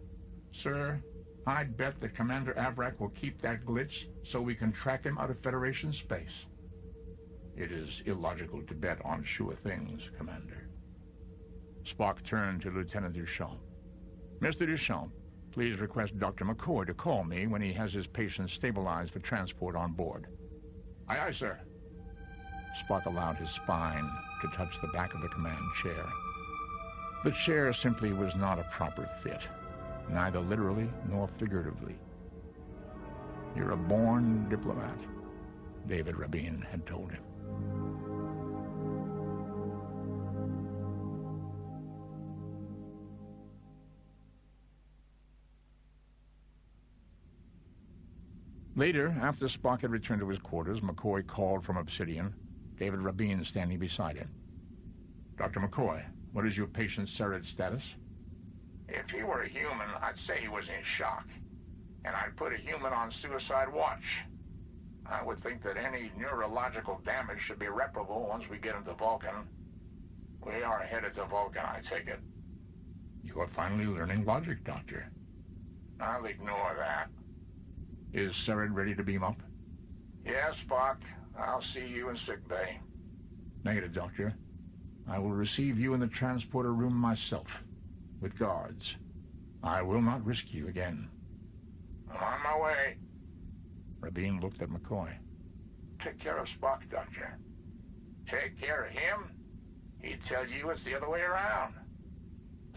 Sir, I'd bet that Commander Avrak will keep that glitch so we can track him out of Federation space." "It is illogical to bet on sure things, Commander." Spock turned to Lieutenant Duchamp. "Mr. Duchamp, please request Dr. McCoy to call me when he has his patient stabilized for transport on board." "Aye, aye, sir." Spock allowed his spine to touch the back of the command chair. The chair simply was not a proper fit, neither literally nor figuratively. "You're a born diplomat," David Rabin had told him. Later, after Spock had returned to his quarters, McCoy called from Obsidian, David Rabin standing beside him. "Dr. McCoy, what is your patient Sarid's status?" If he were a human, I'd say he was in shock. And I'd put a human on suicide watch. I would think that any neurological damage should be reparable once we get into Vulcan. We are headed to Vulcan, I take it. "You are finally learning logic, Doctor." I'll ignore that. "Is Sarid ready to beam up?" Yes, Spock. I'll see you in sickbay. "Negative, Doctor. I will receive you in the transporter room myself, with guards. I will not risk you again." I'm on my way. Rabin looked at McCoy. Take care of Spock, Doctor. Take care of him? He'd tell you it's the other way around.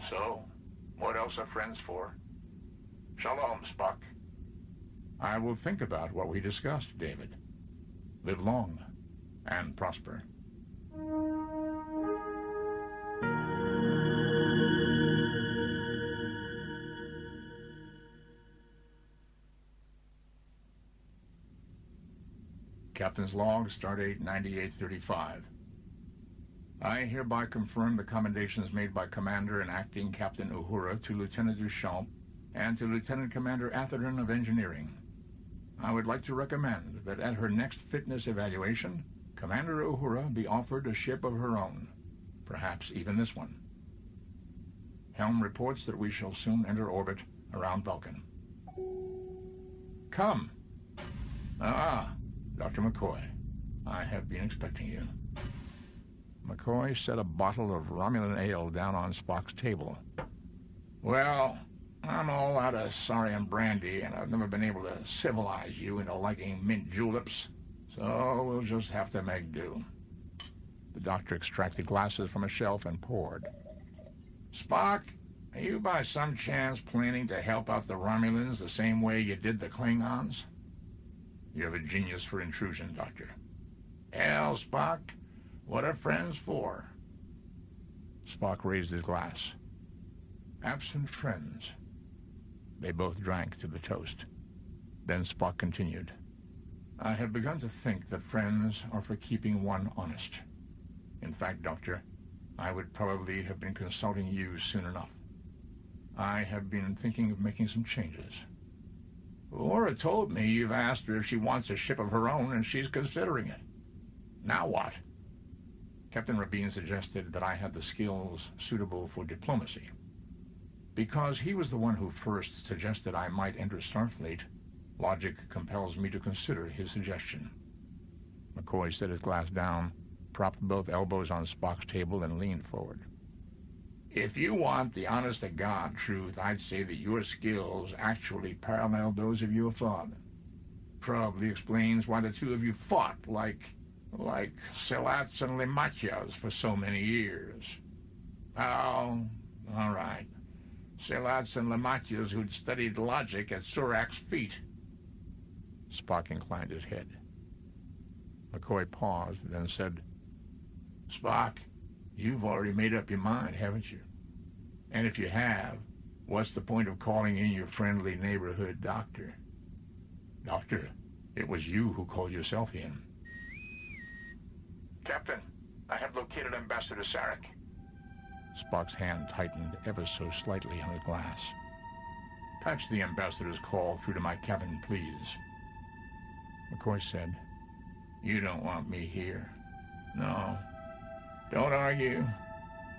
So, what else are friends for? Shalom, Spock. "I will think about what we discussed, David. Live long and prosper." Captain's log, Stardate 9835. I hereby confirm the commendations made by Commander and Acting Captain Uhura to Lieutenant Duchamp and to Lieutenant Commander Atherton of Engineering. I would like to recommend that at her next fitness evaluation, Commander Uhura be offered a ship of her own, perhaps even this one. Helm reports that we shall soon enter orbit around Vulcan. Come. Ah, Dr. McCoy, I have been expecting you. McCoy set a bottle of Romulan ale down on Spock's table. Well, I'm all out of Saurian brandy, and I've never been able to civilize you into liking mint juleps, so we'll just have to make do. The doctor extracted glasses from a shelf and poured. Spock, are you by some chance planning to help out the Romulans the same way you did the Klingons? You have a genius for intrusion, Doctor. Hell, Spock, what are friends for? Spock raised his glass. Absent friends. They both drank to the toast. Then Spock continued. I have begun to think that friends are for keeping one honest. In fact, Doctor, I would probably have been consulting you soon enough. I have been thinking of making some changes. Laura told me you've asked her if she wants a ship of her own, and she's considering it. Now what? Captain Rabin suggested that I had the skills suitable for diplomacy. Because he was the one who first suggested I might enter Starfleet, logic compels me to consider his suggestion. McCoy set his glass down, propped both elbows on Spock's table, and leaned forward. If you want the honest-to-God truth, I'd say that your skills actually parallel those of your father. Probably explains why the two of you fought like Selats and Limatias for so many years. Oh, all right. Selats and Limatias who'd studied logic at Surak's feet. Spock inclined his head. McCoy paused, then said, Spock, you've already made up your mind, haven't you? And if you have, what's the point of calling in your friendly neighborhood doctor? Doctor, it was you who called yourself in. Captain, I have located Ambassador Sarek. Spock's hand tightened ever so slightly on his glass. Patch the ambassador's call through to my cabin, please. McCoy said, You don't want me here. No. Don't argue.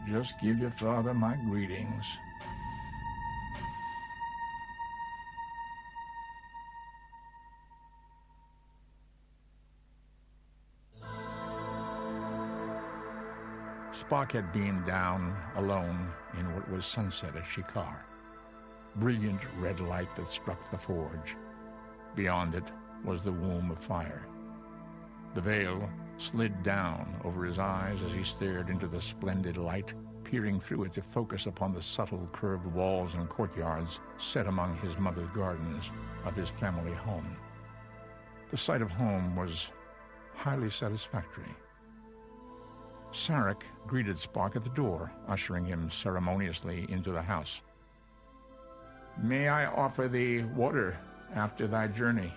Just give your father my greetings. Spock had beamed down alone in what was sunset at Shikar. Brilliant red light that struck the forge. Beyond it was the womb of fire. The veil slid down over his eyes as he stared into the splendid light, peering through it to focus upon the subtle curved walls and courtyards set among his mother's gardens of his family home. The sight of home was highly satisfactory. Sarek greeted Spock at the door, ushering him ceremoniously into the house. May I offer thee water after thy journey?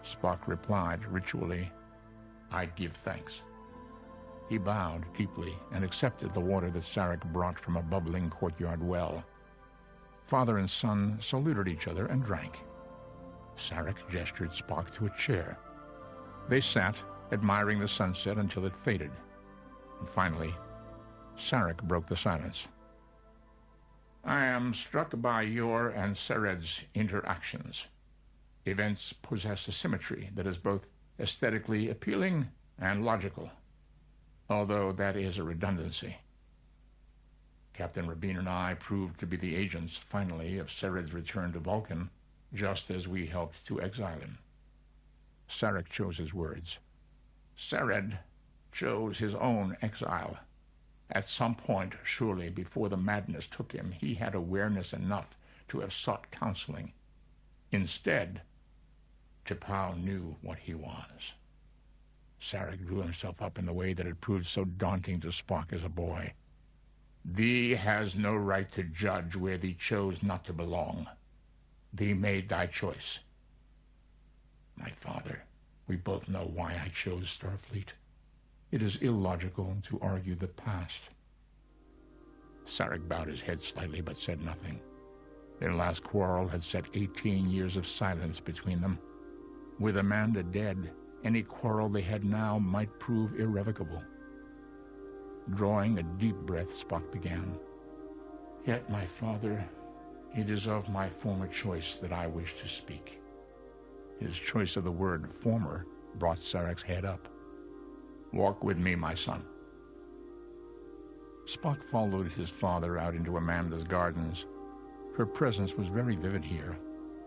Spock replied ritually, I give thanks. He bowed deeply and accepted the water that Sarek brought from a bubbling courtyard well. Father and son saluted each other and drank. Sarek gestured Spock to a chair. They sat, admiring the sunset until it faded. And finally, Sarek broke the silence. I am struck by your and Sered's interactions. Events possess a symmetry that is both aesthetically appealing and logical, although that is a redundancy. Captain Rabin and I proved to be the agents, finally, of Sered's return to Vulcan, just as we helped to exile him. Sarek chose his words. Sered chose his own exile. At some point, surely, before the madness took him, he had awareness enough to have sought counseling. Instead, T'Pau knew what he was. Sarek drew himself up in the way that had proved so daunting to Spock as a boy. Thee has no right to judge where thee chose not to belong. Thee made thy choice. My father, we both know why I chose Starfleet. It is illogical to argue the past. Sarek bowed his head slightly but said nothing. Their last quarrel had set 18 years of silence between them. With Amanda dead, any quarrel they had now might prove irrevocable. Drawing a deep breath, Spock began. Yet, my father, it is of my former choice that I wish to speak. His choice of the word former brought Sarek's head up. Walk with me, my son. Spock followed his father out into Amanda's gardens. Her presence was very vivid here,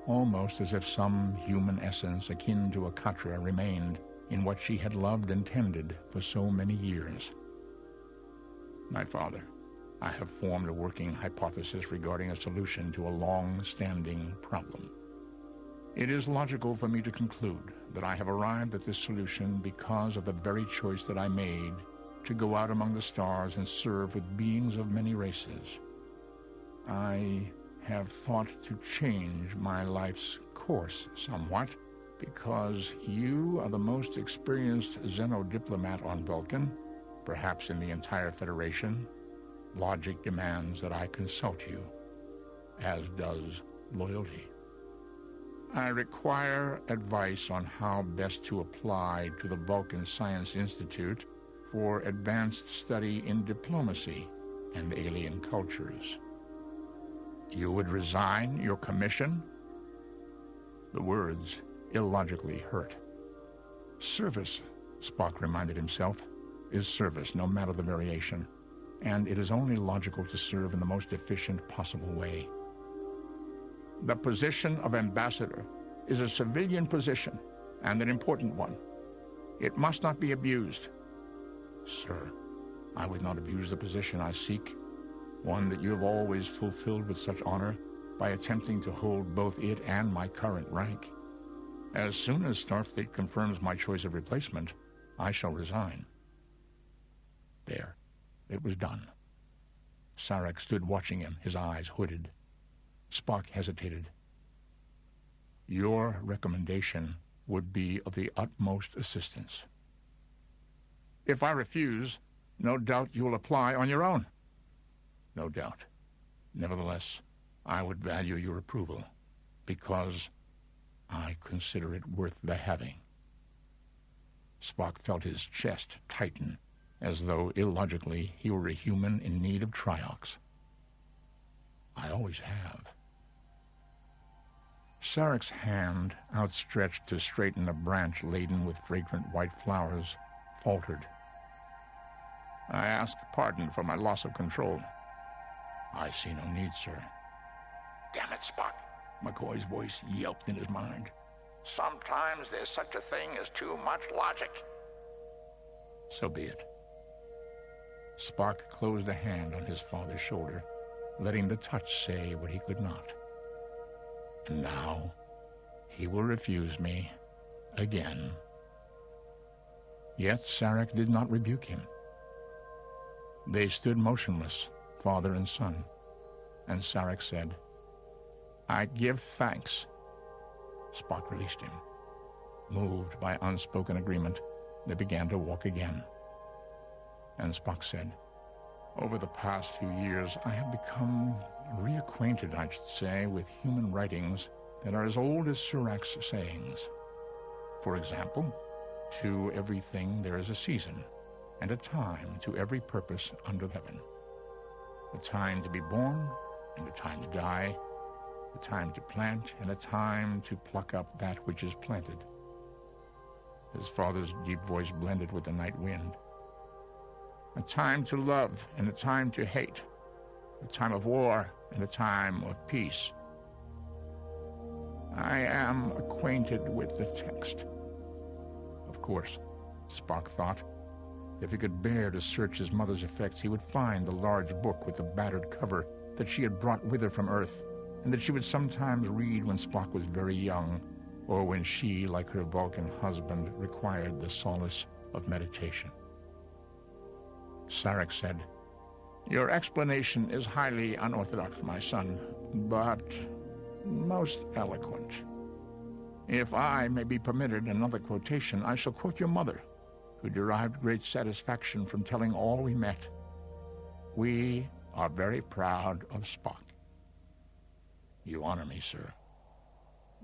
almost as if some human essence akin to a Katra remained in what she had loved and tended for so many years. My father, I have formed a working hypothesis regarding a solution to a long-standing problem. It is logical for me to conclude that I have arrived at this solution because of the very choice that I made to go out among the stars and serve with beings of many races. I have thought to change my life's course somewhat because you are the most experienced xenodiplomat on Vulcan, perhaps in the entire Federation. Logic demands that I consult you, as does loyalty. I require advice on how best to apply to the Vulcan Science Institute for advanced study in diplomacy and alien cultures. You would resign your commission? The words illogically hurt. Service, Spock reminded himself, is service, no matter the variation, and it is only logical to serve in the most efficient possible way. The position of ambassador is a civilian position, and an important one. It must not be abused. Sir, I would not abuse the position I seek, one that you have always fulfilled with such honor, by attempting to hold both it and my current rank. As soon as Starfleet confirms my choice of replacement, I shall resign. There, it was done. Sarek stood watching him, his eyes hooded. Spock hesitated. Your recommendation would be of the utmost assistance. If I refuse, no doubt you will apply on your own. No doubt. Nevertheless, I would value your approval, because I consider it worth the having. Spock felt his chest tighten, as though illogically he were a human in need of triox. I always have. Sarek's hand, outstretched to straighten a branch laden with fragrant white flowers, faltered. I ask pardon for my loss of control. I see no need, sir. Damn it, Spock. McCoy's voice yelped in his mind. Sometimes there's such a thing as too much logic. So be it. Spock closed a hand on his father's shoulder, letting the touch say what he could not. And now he will refuse me again. Yet Sarek did not rebuke him. They stood motionless, father and son, and Sarek said, I give thanks. Spock released him. Moved by unspoken agreement, they began to walk again. And Spock said, over the past few years, I have become reacquainted, I should say, with human writings that are as old as Surak's sayings. For example, to everything there is a season, and a time to every purpose under heaven. A time to be born, and a time to die, a time to plant, and a time to pluck up that which is planted. His father's deep voice blended with the night wind. A time to love, and a time to hate. A time of war, and a time of peace. I am acquainted with the text. Of course, Spock thought, if he could bear to search his mother's effects, he would find the large book with the battered cover that she had brought with her from Earth, and that she would sometimes read when Spock was very young, or when she, like her Vulcan husband, required the solace of meditation. Sarek said, Your explanation is highly unorthodox, my son, but most eloquent. If I may be permitted another quotation, I shall quote your mother, who derived great satisfaction from telling all we met. We are very proud of Spock. You honor me, sir.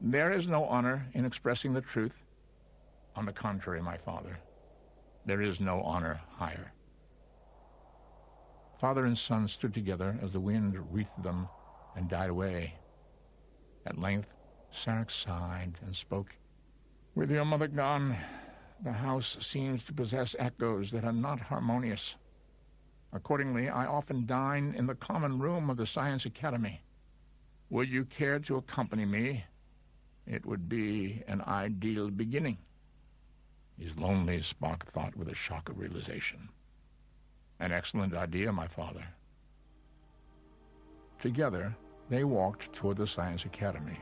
There is no honor in expressing the truth. On the contrary, my father, there is no honor higher. Father and son stood together as the wind wreathed them and died away. At length, Sarek sighed and spoke. With your mother gone, the house seems to possess echoes that are not harmonious. Accordingly, I often dine in the common room of the Science Academy. Would you care to accompany me? It would be an ideal beginning. He's lonely, Spock thought with a shock of realization. An excellent idea, my father. Together, they walked toward the Science Academy.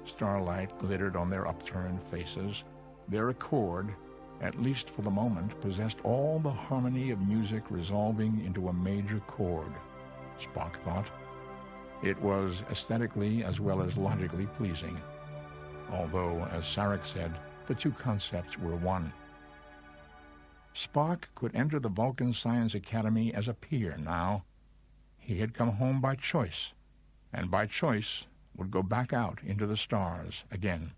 Starlight glittered on their upturned faces. Their accord, at least for the moment, possessed all the harmony of music resolving into a major chord, Spock thought. It was aesthetically as well as logically pleasing, although, as Sarek said, the two concepts were one. Spock could enter the Vulcan Science Academy as a peer now. He had come home by choice, and by choice would go back out into the stars again.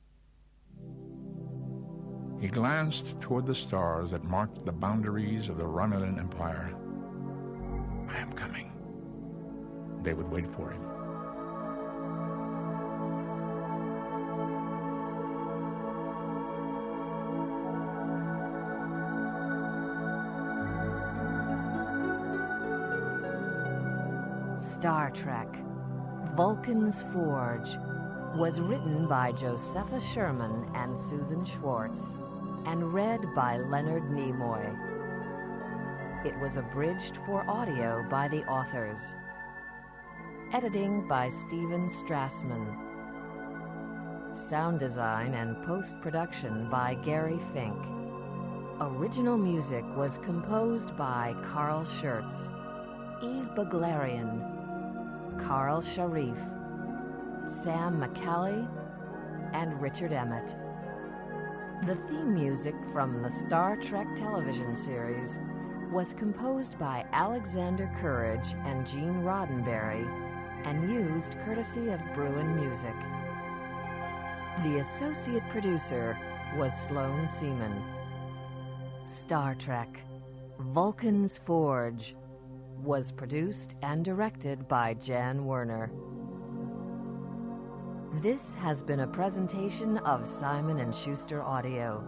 He glanced toward the stars that marked the boundaries of the Romulan Empire. I am coming. They would wait for him. Star Trek, Vulcans Forge, was written by Josepha Sherman and Susan Schwartz, and read by Leonard Nimoy. It was abridged for audio by the authors. Editing by Stephen Strassman. Sound design and post-production by Gary Fink. Original music was composed by Carl Schurtz. Eve Buglerian, Carl Sharif, Sam McCallie, and Richard Emmett. The theme music from the Star Trek television series was composed by Alexander Courage and Gene Roddenberry and used courtesy of Bruin Music. The associate producer was Sloan Seaman. Star Trek: Vulcans Forge was produced and directed by Jan Werner. This has been a presentation of Simon & Schuster Audio.